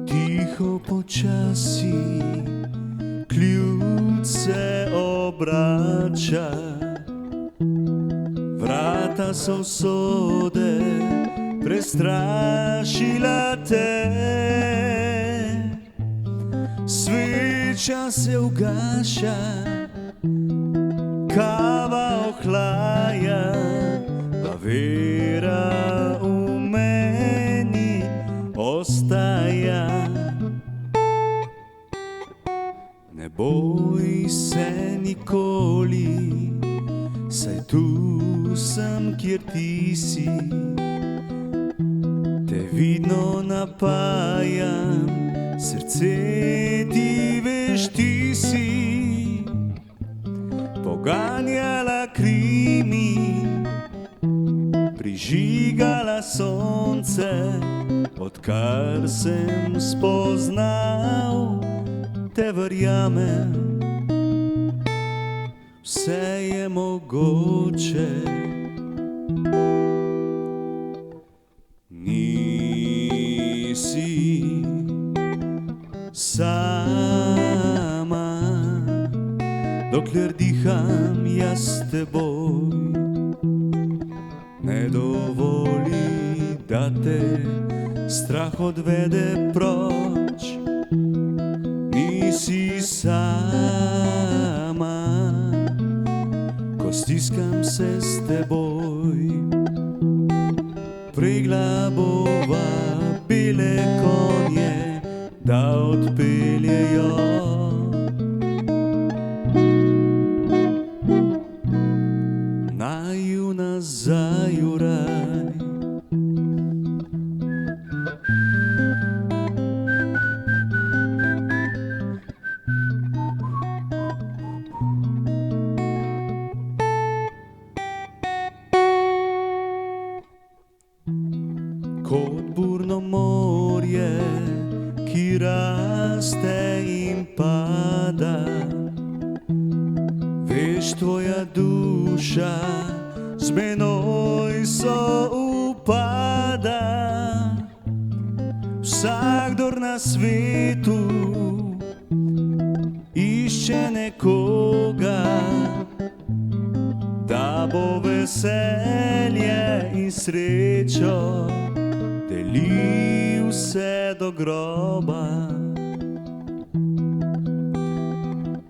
Tiho počasi ključ se obrača, vrata so usode prestrašila te. Sveča se ugaša, kava ohlaja, pa vera v meni ostaja. Ne boj se nikoli, saj tu sem, kjer ti si. Te vidno napajam, srce ti veš, ti si poganjala krimi, prižigala sonce, odkar sem spoznal, te verjamem, vse je mogoče. Nisi sama, dokler diham jaz s teboj. Ne dovoli, da te strah odvede proč. Nisi sama, ko stiskam se s teboj. Vpregla bova bele konje, da odpeljejo. Naju nazaj v raj. Kot burno morje, ki raste in pada, veš, tvoja duša z menoj soupada. Vsakdor na svetu išče nekoga, da bo veselje in srečo deli vse do groba.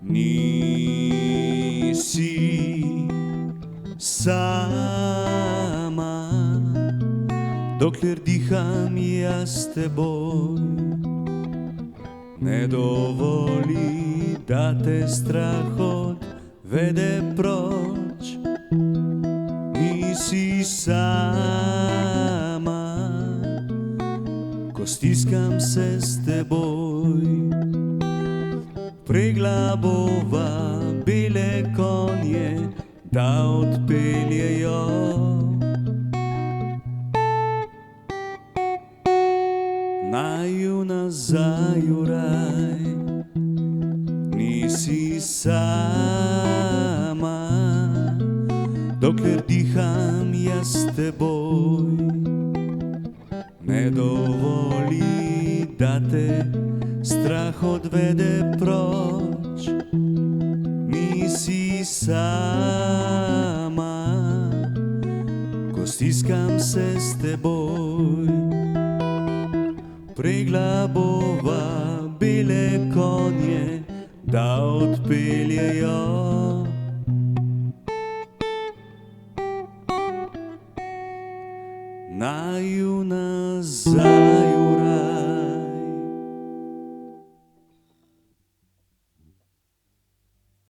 Nisi sama, dokler diham jaz s teboj. Ne dovoli, da te strah odvede proč. Nisi sama, ko stiskam se s teboj. Vpregla bova bele konje, da odpeljejo. Naju nazaj v raj. Nisi sama, dokler diham jaz s teboj. Ne dovoli, da te strah odvede proč. Nisi sama, ko stiskam se s teboj. Vpregla bova bele konje, da odpeljejo. Naju nazaj